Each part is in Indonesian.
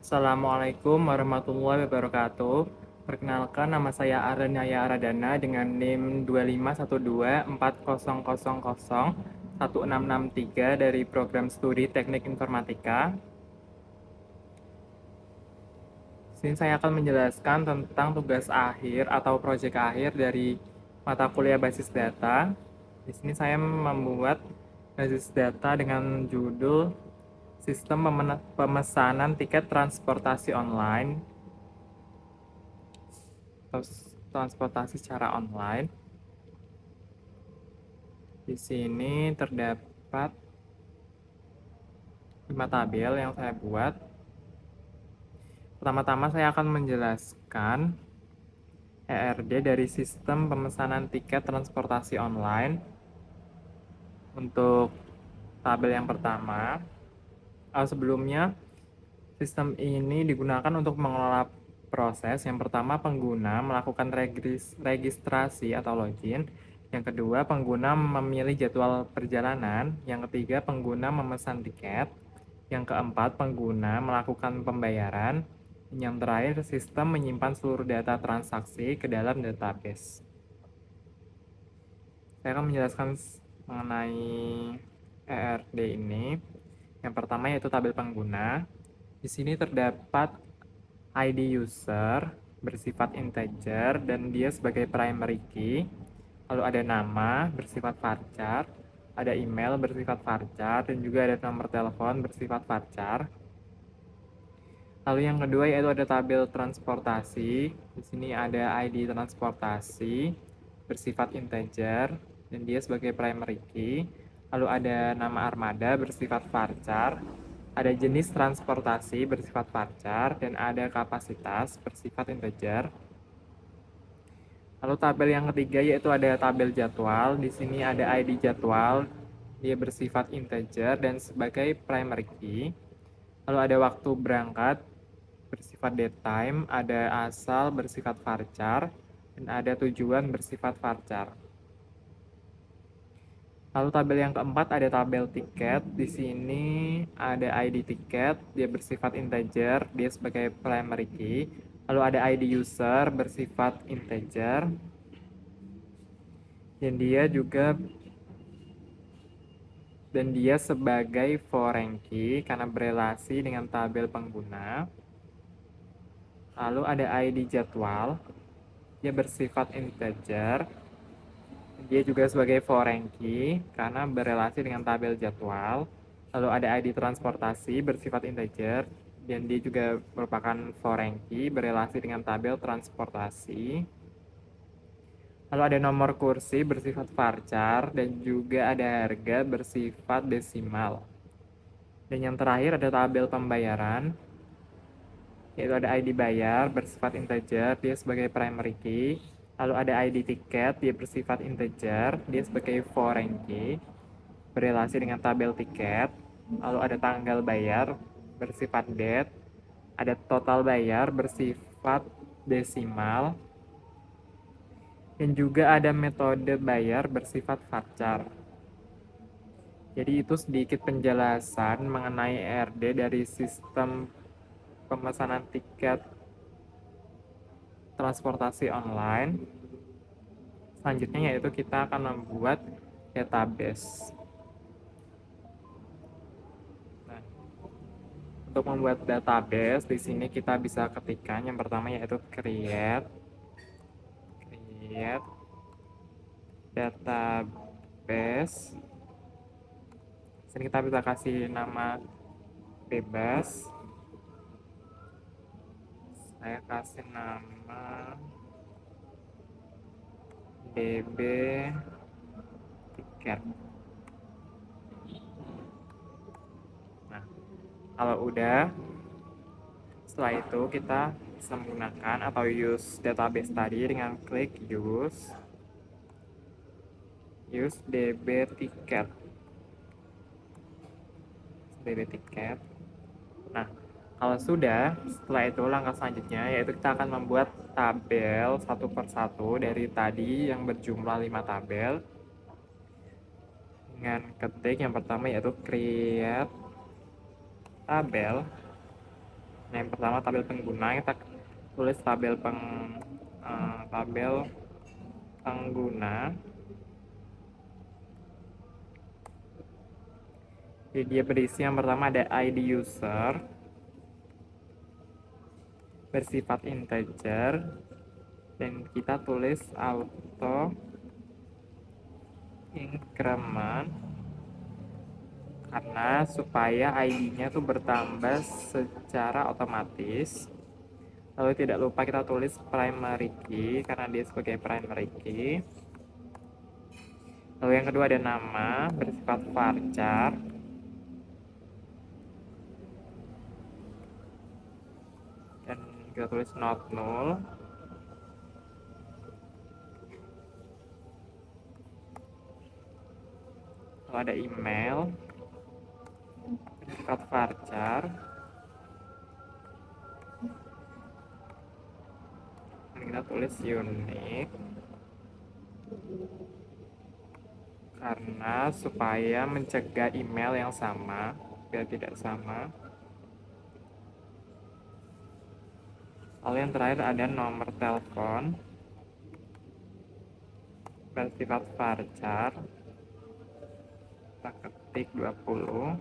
Assalamualaikum warahmatullahi wabarakatuh. Perkenalkan, nama saya Arenaya Aradana dengan NIM 25124001663 dari program studi Teknik Informatika. Sini saya akan menjelaskan tentang tugas akhir atau proyek akhir dari mata kuliah basis data. Di sini saya membuat basis data dengan judul Sistem Pemesanan Tiket Transportasi Online atau transportasi secara online. Di sini terdapat 5 tabel yang saya buat. Pertama-tama saya akan menjelaskan ERD dari sistem pemesanan tiket transportasi online. Untuk tabel yang pertama, sebelumnya sistem ini digunakan untuk mengelola proses. Yang pertama, pengguna melakukan registrasi atau login. Yang kedua, pengguna memilih jadwal perjalanan. Yang ketiga, pengguna memesan tiket. Yang keempat, pengguna melakukan pembayaran. Yang terakhir, sistem menyimpan seluruh data transaksi ke dalam database. Saya akan menjelaskan mengenai ERD ini. Yang pertama yaitu tabel pengguna. Di sini terdapat ID user bersifat integer dan dia sebagai primary key. Lalu ada nama bersifat varchar, ada email bersifat varchar, dan juga ada nomor telepon bersifat varchar. Lalu yang kedua yaitu ada tabel transportasi. Di sini ada ID transportasi bersifat integer dan dia sebagai primary key. Lalu ada nama armada bersifat varchar, ada jenis transportasi bersifat varchar, dan ada kapasitas bersifat integer. Lalu tabel yang ketiga yaitu ada tabel jadwal. Di sini ada ID jadwal, dia bersifat integer dan sebagai primary key. Lalu ada waktu berangkat bersifat date time, ada asal bersifat varchar, dan ada tujuan bersifat varchar. Lalu tabel yang keempat ada tabel tiket. Di sini ada ID tiket, dia bersifat integer, dia sebagai primary key. Lalu ada ID user bersifat integer, dan dia sebagai foreign key karena berelasi dengan tabel pengguna. Lalu ada ID jadwal, dia bersifat integer, dia juga sebagai foreign key karena berelasi dengan tabel jadwal. Lalu ada ID transportasi bersifat integer dan dia juga merupakan foreign key berelasi dengan tabel transportasi. Lalu ada nomor kursi bersifat varchar dan juga ada harga bersifat desimal. Dan yang terakhir ada tabel pembayaran, yaitu ada ID bayar bersifat integer, dia sebagai primary key. Lalu ada ID tiket, dia bersifat integer, dia sebagai foreign key, berelasi dengan tabel tiket. Lalu ada tanggal bayar bersifat date, ada total bayar bersifat desimal, dan juga ada metode bayar bersifat varchar. Jadi itu sedikit penjelasan mengenai ERD dari sistem pemesanan tiket transportasi online. Selanjutnya yaitu kita akan membuat database. Nah, untuk membuat database di sini kita bisa ketikkan yang pertama yaitu create database. Di sini kita bisa kasih nama bebas. Saya kasih nama DB tiket. Nah, kalau udah, setelah itu kita bisa menggunakan atau use database tadi dengan klik use DB tiket. Nah, kalau sudah, setelah itu langkah selanjutnya yaitu kita akan membuat tabel satu persatu dari tadi yang berjumlah 5 tabel dengan ketik yang pertama yaitu create tabel. Nah, yang pertama tabel pengguna, kita tulis tabel pengguna. Jadi dia berisi yang pertama ada ID user bersifat integer, dan kita tulis auto increment karena supaya ID-nya tuh bertambah secara otomatis. Lalu tidak lupa kita tulis primary key karena dia sebagai primary key. Lalu yang kedua ada nama bersifat varchar. Dan kita tulis not null. Lalu ada email bersifat varchar. Dan kita tulis unique karena supaya mencegah email yang sama biar tidak sama. Lalu yang terakhir ada nomor telepon bersifat varchar. Kita ketik 20.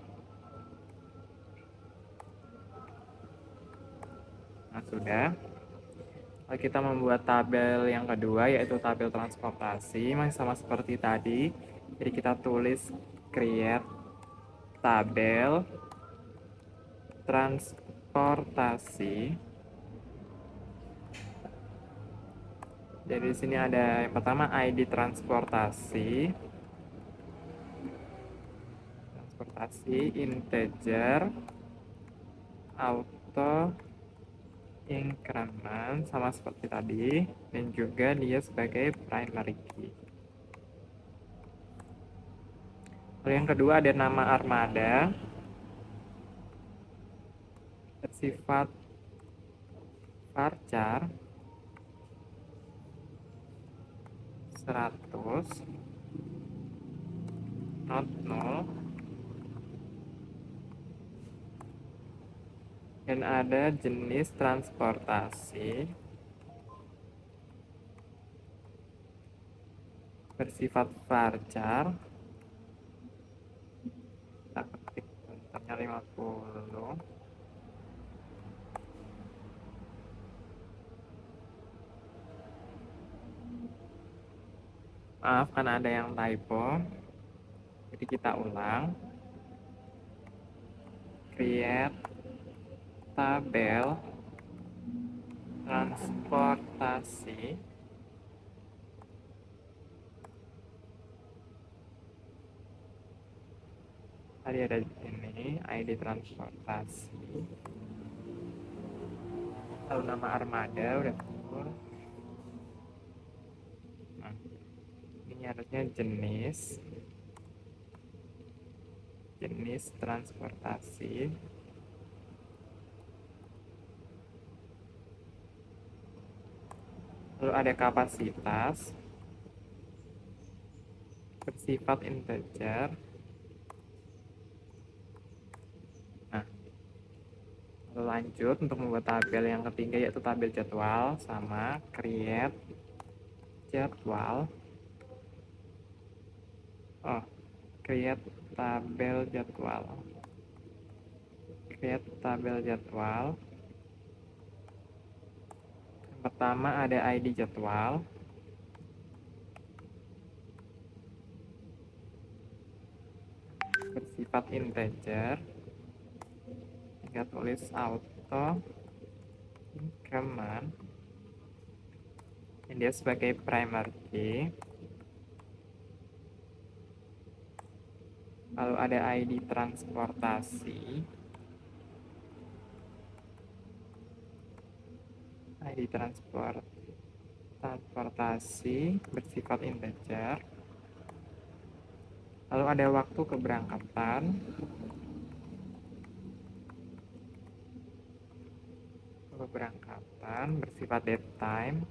Nah, sudah. Lalu kita membuat tabel yang kedua, yaitu tabel transportasi. Masih sama seperti tadi. Jadi kita tulis create tabel transportasi. Jadi di sini ada yang pertama ID transportasi integer, auto increment sama seperti tadi, dan juga dia sebagai primary key. Lalu yang kedua ada nama armada bersifat varchar 100 not null, dan ada jenis transportasi bersifat varchar. Kita ketik bentarnya 50. Maaf karena ada yang typo, jadi kita ulang. Create tabel transportasi tadi ada ini ID transportasi, lalu nama armada udah full. Nah, ini harusnya jenis transportasi. Lalu ada kapasitas bersifat integer. Nah, lalu lanjut untuk membuat tabel yang ketiga, yaitu tabel jadwal. Sama create jadwal. Create tabel jadwal. Create tabel jadwal. Yang pertama ada ID jadwal. Bersifat integer. Kita tulis auto increment. Dan dia sebagai primary key. Lalu ada ID transportasi. ID transportasi bersifat integer. Lalu ada waktu keberangkatan. Bersifat date time.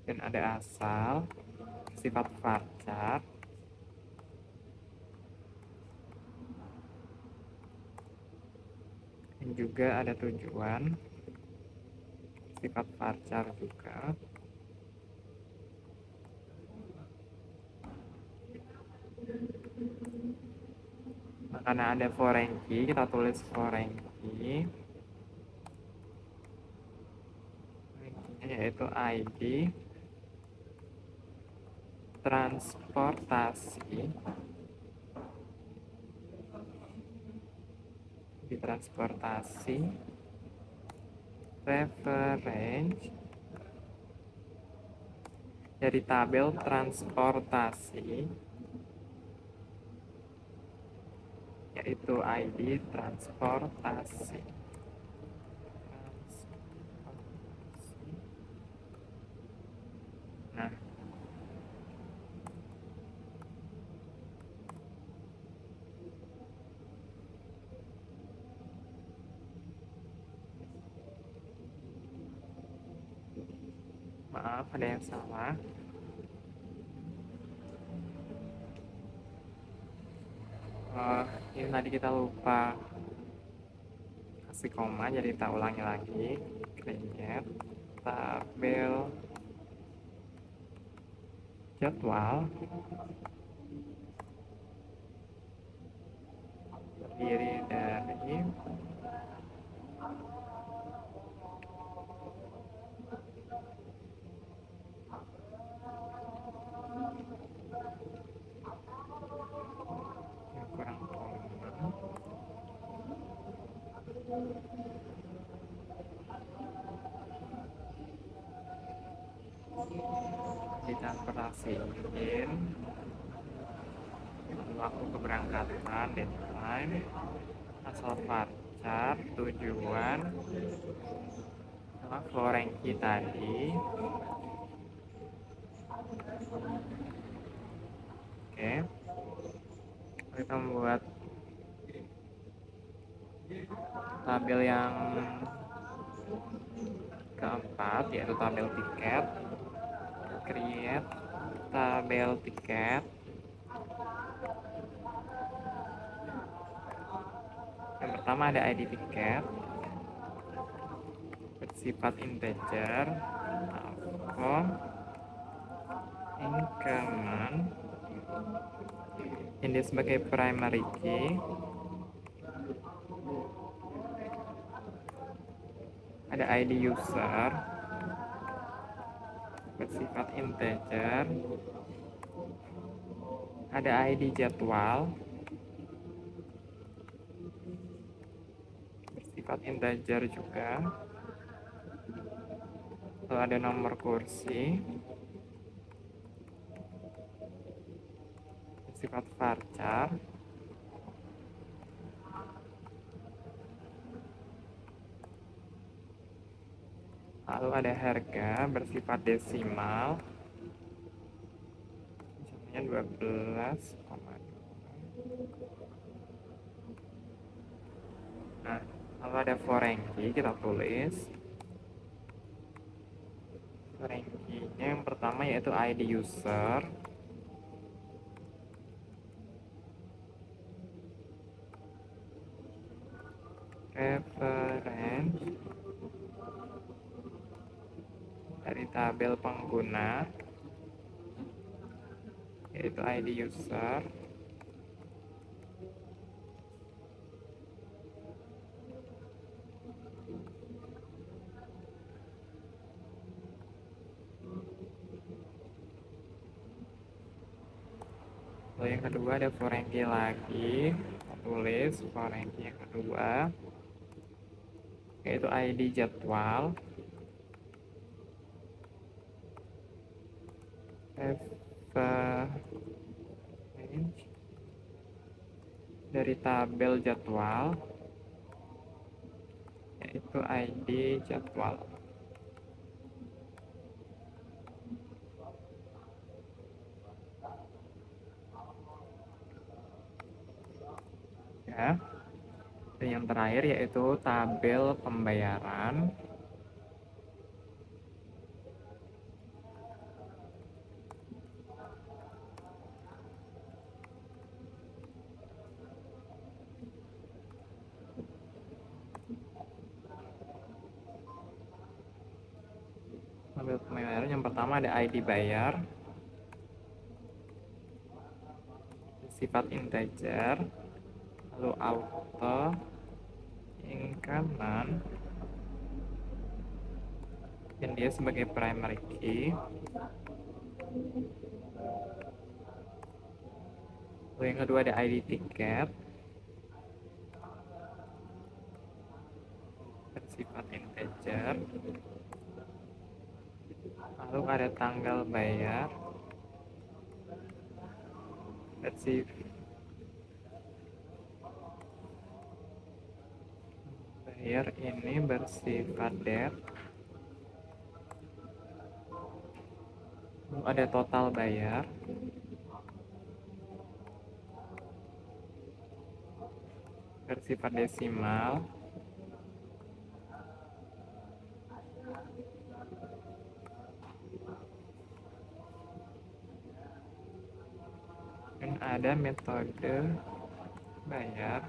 Dan ada asal bersifat varchar. dan juga ada tujuan, sifat varchar juga. Nah, karena ada foreign key, kita tulis foreign key. Yaitu ID transportasi reference dari tabel transportasi, yaitu ID transportasi. Nah, maaf ada yang salah. Ini tadi kita lupa kasih koma, jadi kita ulangi lagi. Create tabel jadwal terdiri dari yang kurang koma. Ditransportasiin waktu keberangkatan, deadline, asal varchar, tujuan, sama foreign key tadi. Oke, kita membuat tabel yang keempat, yaitu tabel tiket. Create tabel tiket. Yang pertama ada ID tiket bersifat integer, alpha, increment, ini sebagai primary key. Ada ID user bersifat integer, ada ID jadwal bersifat integer juga, lalu ada nomor kursi bersifat varchar, lalu ada harga bersifat desimal, misalnya 12,2. Nah, lalu ada foreign key, kita tulis foreign key-nya yang pertama yaitu ID user, reference dari tabel pengguna, yaitu ID user, lalu yang kedua ada foreign key lagi, kita tulis foreign key yang kedua yaitu ID jadwal, reference dari tabel jadwal, yaitu ID jadwal. Ya. Dan yang terakhir yaitu tabel pembayaran. pertama ada ID bayar, sifat integer, lalu auto, yang kanan, dan dia sebagai primary key. Lalu yang kedua ada ID tiket, bersifat integer, lalu ada tanggal bayar, bayar ini bersifat date, lalu ada total bayar, bersifat desimal, dan ada metode bayar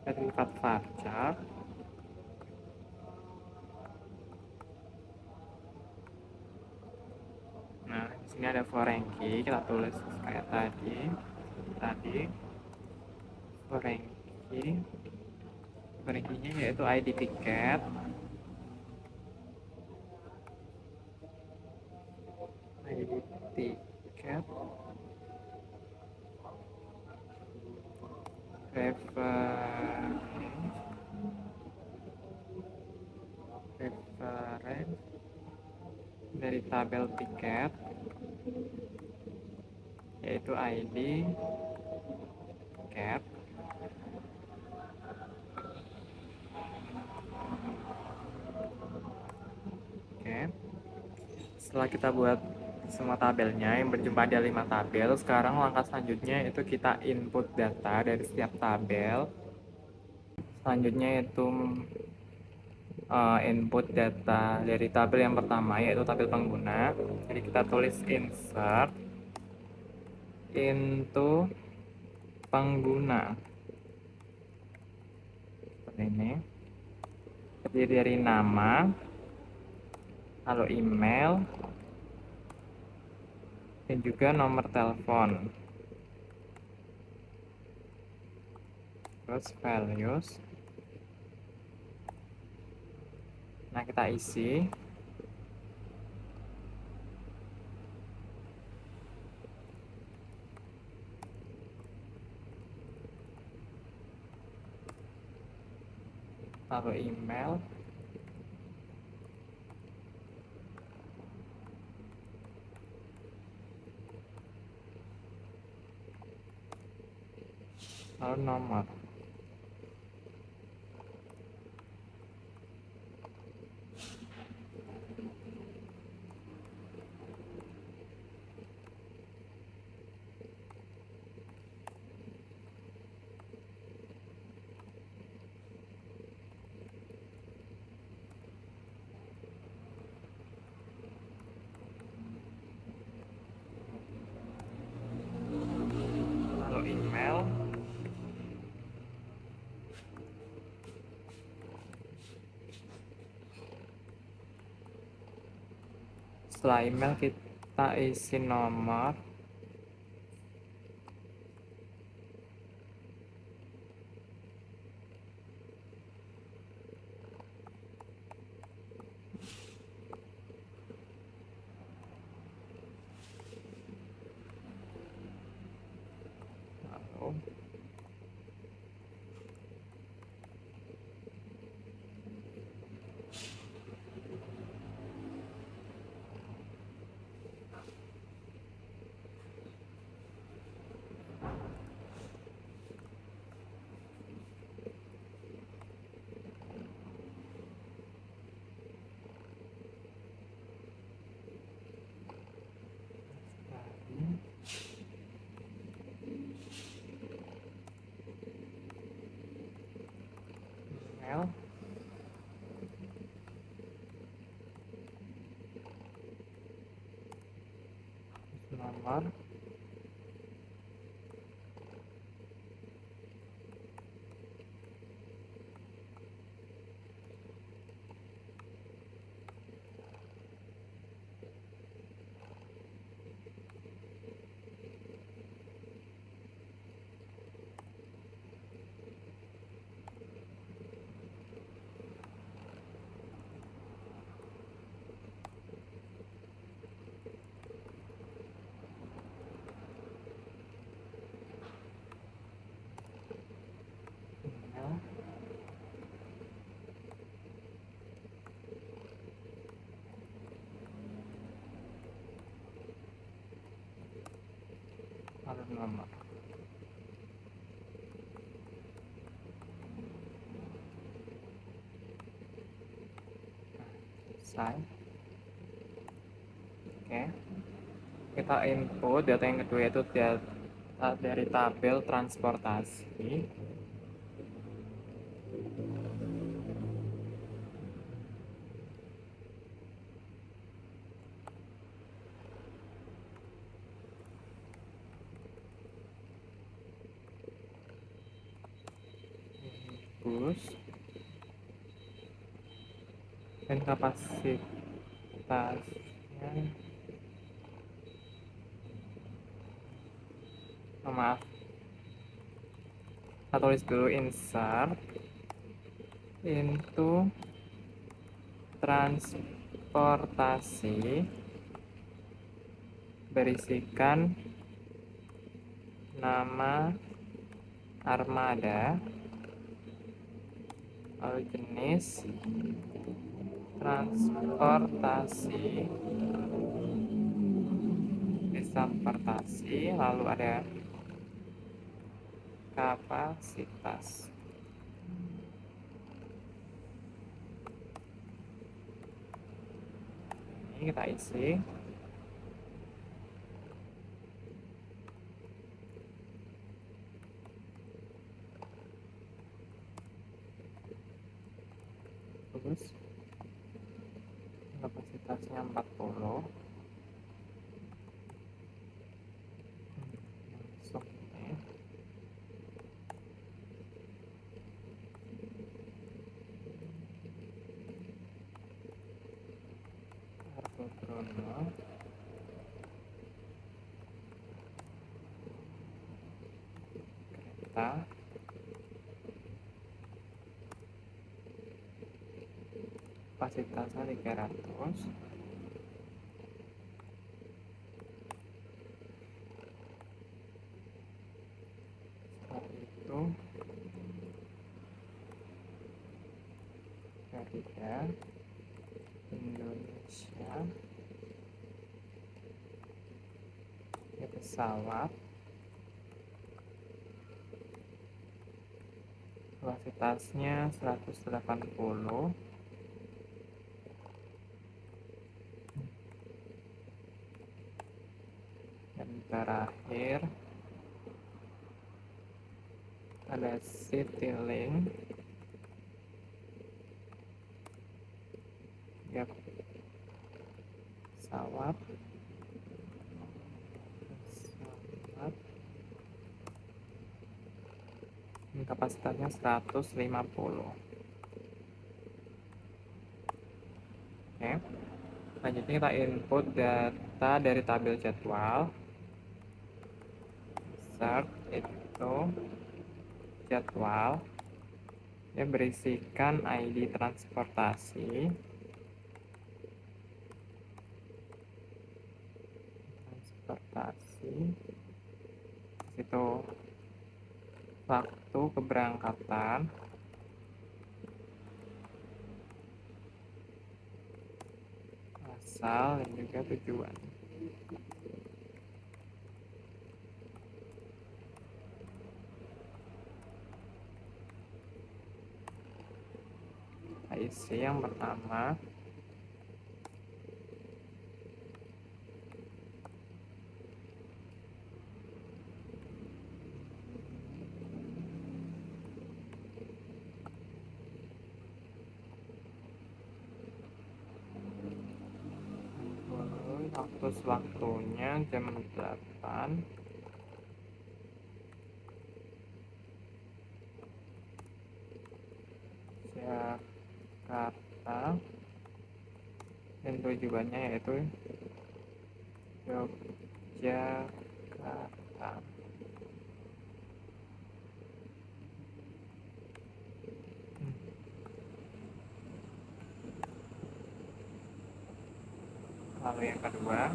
bersifat varchar. Nah, di sini ada foreign key, kita tulis kayak tadi foreign key-nya yaitu ID tiket, reference dari tabel tiket, yaitu ID tiket. Oke, setelah kita buat semua tabelnya yang berjumlah ada 5 tabel, sekarang langkah selanjutnya itu kita input data dari setiap tabel. Selanjutnya itu input data dari tabel yang pertama, yaitu tabel pengguna. Jadi kita tulis insert into pengguna, seperti ini. Terdiri dari nama, lalu email, dan juga nomor telepon, terus values. Nah, kita isi. Lalu email, lalu nomor. Lalu email, setelah email kita isi nomor, email, nomor, nomor. Selesai. Oke. Kita input data yang kedua, yaitu data dari tabel transportasi. Bus dan kapasitasnya, maaf, kita tulis dulu insert into transportasi, berisikan nama armada, lalu jenis transportasi, lalu ada kapasitas. Ini kita isi. Terus kapasitasnya 40. Langsung ini. Argobrono. Kereta. Kapasitasnya 300. Setelah itu Garuda Indonesia, ini pesawat, kapasitasnya 180. Dan terakhir ada Citylink, ya, pesawat, dan kapasitasnya 150. Oke, selanjutnya kita input data dari tabel jadwal. Insert itu jadwal, ya, berisikan ID transportasi, itu waktu keberangkatan, asal, dan juga tujuan. Isi yang pertama. Waktu sewaktunya jam 8. Jakarta, dan tujuannya yaitu Yogyakarta. Lalu yang kedua,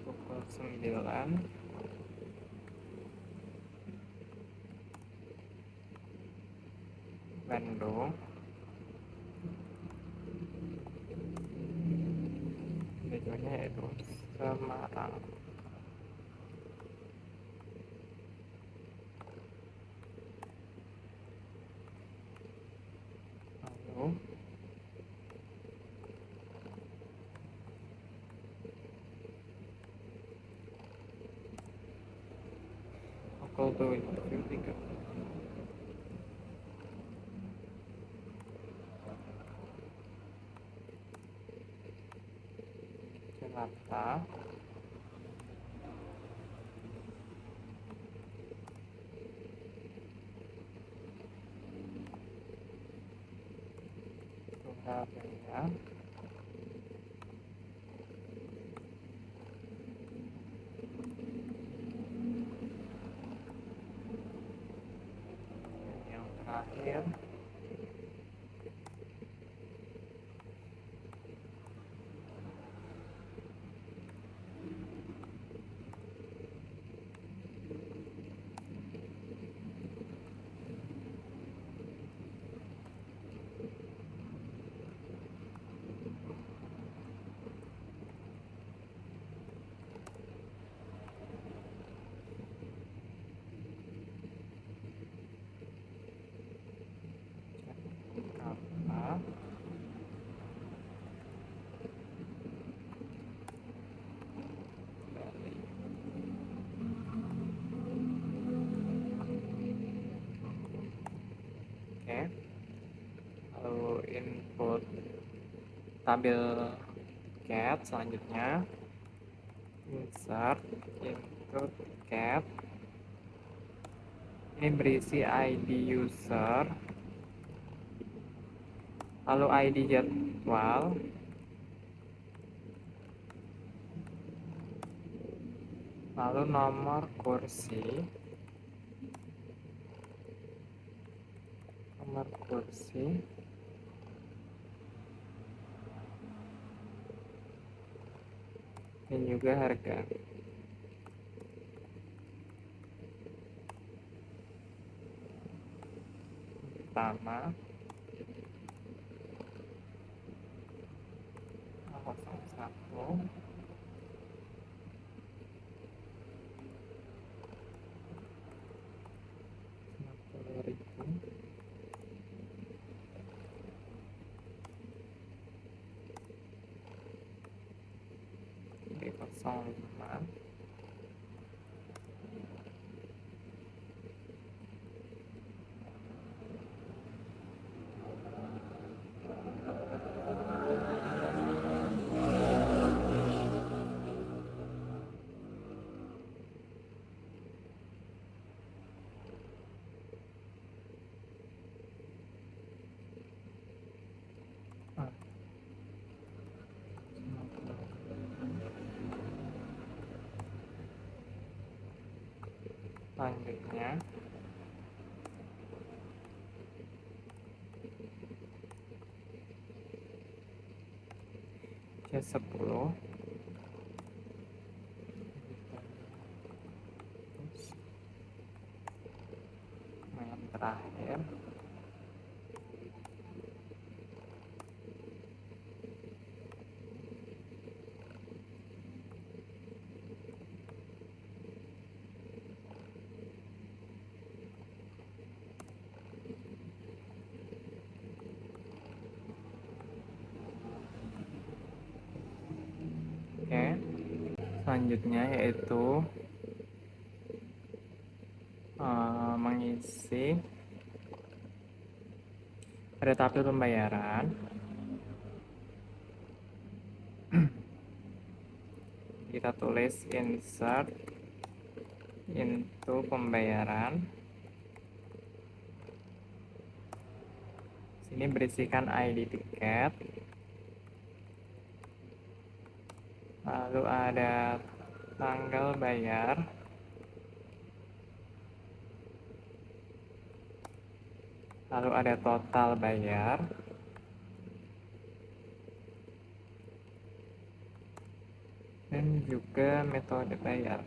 pukul 9. Bandung. Tujuannya yaitu Semarang. Lalu pukul 7.30 Jakarta. Surabaya. Yang terakhir Jakarta. Bali. Oke, lalu input tabel cat. Selanjutnya insert input cat. Ini berisi ID user, lalu ID jadwal, lalu nomor kursi, dan juga harga. Pertama 01 50.000. Oke, 05. Ah, selanjutnya C10. Yang terakhir oke, selanjutnya yaitu mengisi pada tabel pembayaran. Kita tulis insert into pembayaran. Sini berisikan ID tiket, lalu ada tanggal bayar, lalu ada total bayar, dan dan juga metode bayar.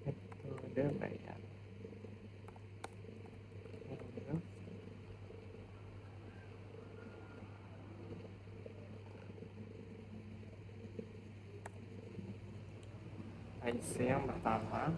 Metode bayar. IC yang pertama.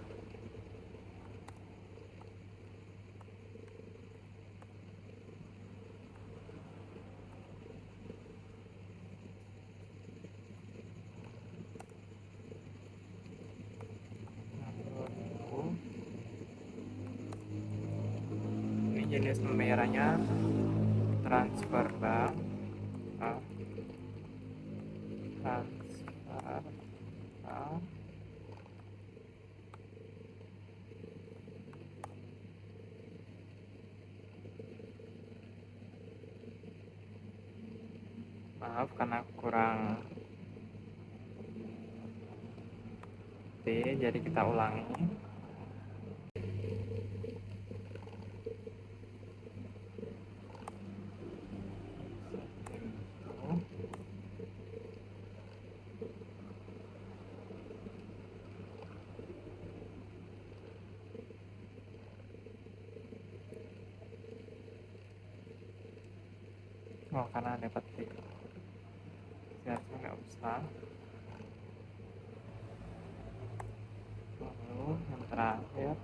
Ini jenis pembayarannya transfer bank, transfer bank, maaf karena kurang T, jadi kita ulangi. Oh, karena ada petik, harusnya nggak usah. Lalu yang terakhir,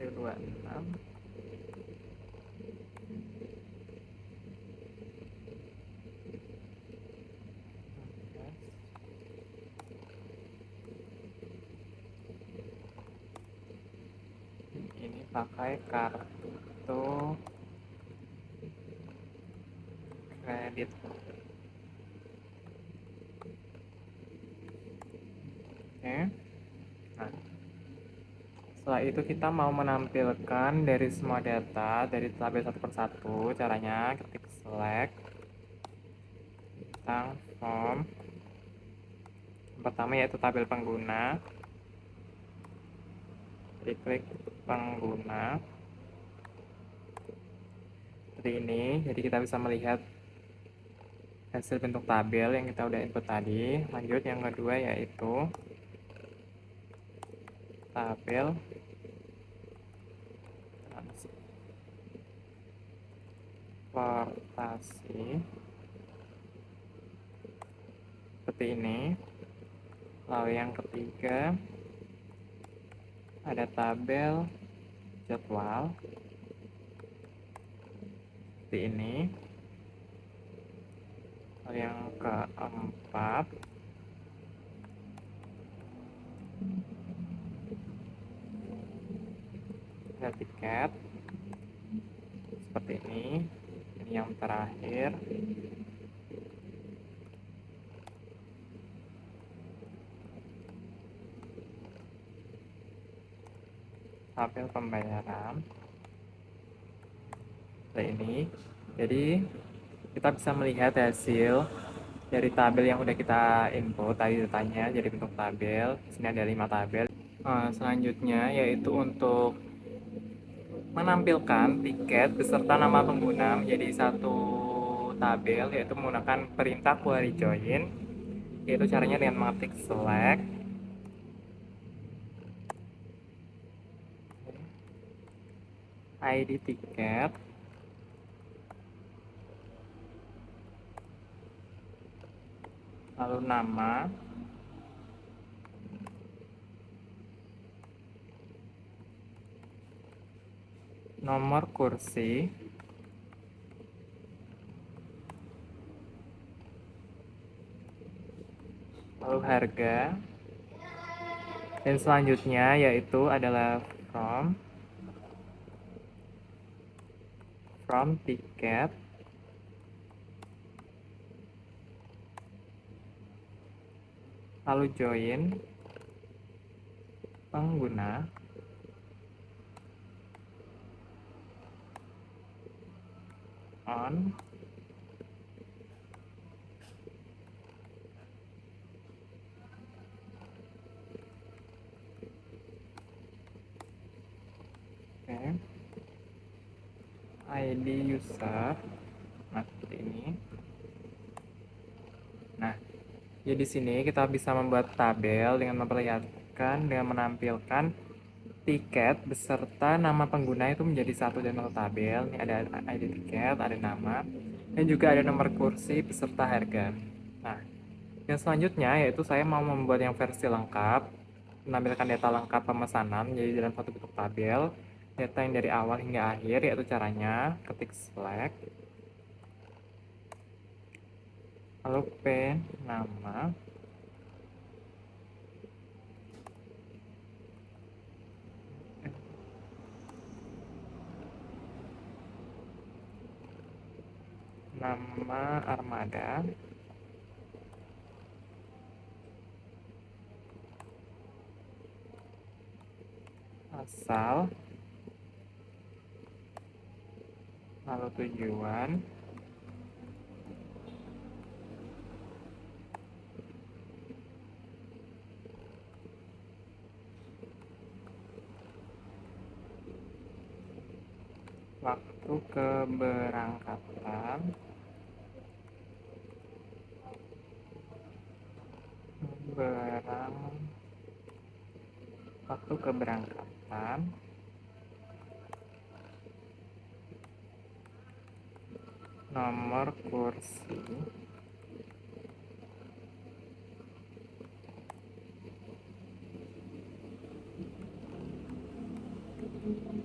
D26. Ini pakai kartu kredit. Oke. Nah, setelah itu kita mau menampilkan dari semua data dari tabel satu persatu. Caranya ketik select tentang form. Yang pertama yaitu tabel pengguna. Klik pengguna. Seperti ini. Jadi kita bisa melihat hasil bentuk tabel yang kita udah input tadi. Lanjut yang kedua yaitu tabel transportasi seperti ini. Lalu yang ketiga ada tabel jadwal seperti ini. Lalu yang keempat ada tiket seperti ini. Ini yang terakhir tabel pembayaran seperti ini. Jadi kita bisa melihat hasil dari tabel yang udah kita input tadi datanya jadi bentuk tabel. Di sini ada 5 tabel. Selanjutnya yaitu untuk menampilkan tiket beserta nama pengguna menjadi satu tabel, yaitu menggunakan perintah query join, yaitu caranya dengan mengetik select ID tiket, lalu nama, nomor kursi, lalu harga, dan selanjutnya yaitu adalah from tiket, lalu join pengguna, on, ID user. Nah, seperti ini. Nah, jadi di sini kita bisa membuat tabel dengan memperlihatkan dengan menampilkan tiket beserta nama pengguna itu menjadi satu dan satu tabel. Ini ada ID tiket, ada nama, dan juga ada nomor kursi beserta harga. Nah, yang selanjutnya yaitu saya mau membuat yang versi lengkap, menampilkan data lengkap pemesanan jadi dalam satu bentuk tabel, data yang dari awal hingga akhir, yaitu caranya ketik select, lalu P nama, nama armada, asal, lalu tujuan, waktu keberangkatan, waktu keberangkatan, nomor kursi,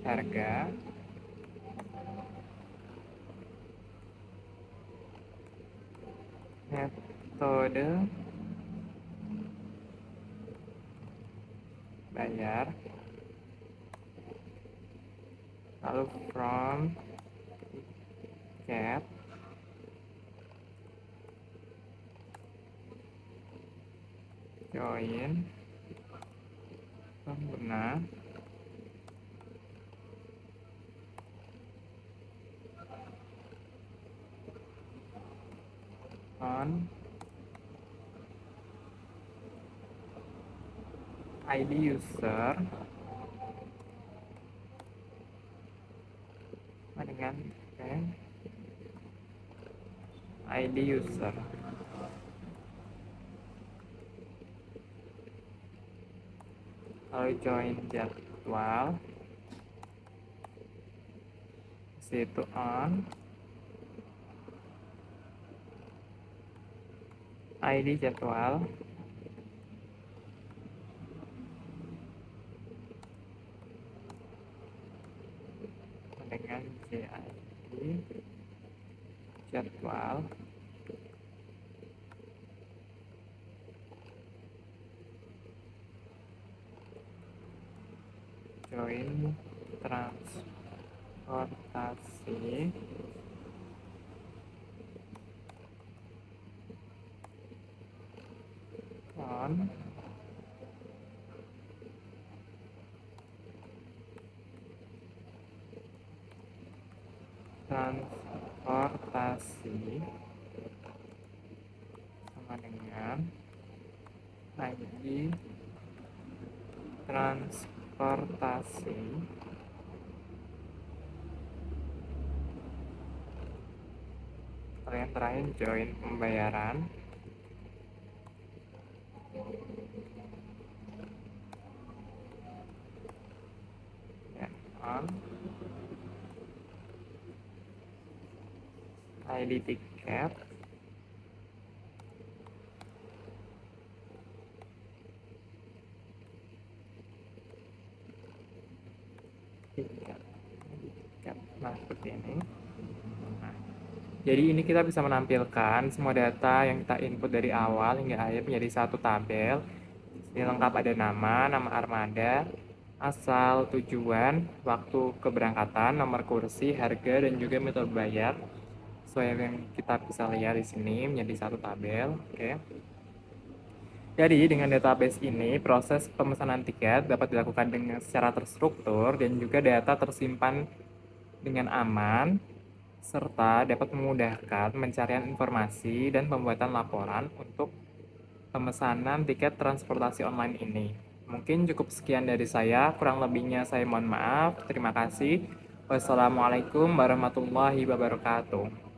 harga, metode bayar, lalu from tiket, join pengguna, on ID user dengan ID user. Lalu join jadwal, situ on ID jadwal, dengan JID jadwal, join transportasi, on transportasi sama dengan ID transportasi, yang terakhir join pembayaran, dan on ID tiket, nah seperti ini. Nah, jadi ini kita bisa menampilkan semua data yang kita input dari awal hingga akhir menjadi satu tabel. Ini lengkap, ada nama armada, asal, tujuan, waktu keberangkatan, nomor kursi, harga, dan juga metode bayar. Sesuai yang kita bisa lihat di sini menjadi satu tabel. Oke. Jadi dengan database ini, proses pemesanan tiket dapat dilakukan dengan secara terstruktur dan juga data tersimpan dengan aman, serta dapat memudahkan pencarian informasi dan pembuatan laporan untuk pemesanan tiket transportasi online ini. Mungkin cukup sekian dari saya, kurang lebihnya saya mohon maaf. Terima kasih. Wassalamualaikum warahmatullahi wabarakatuh.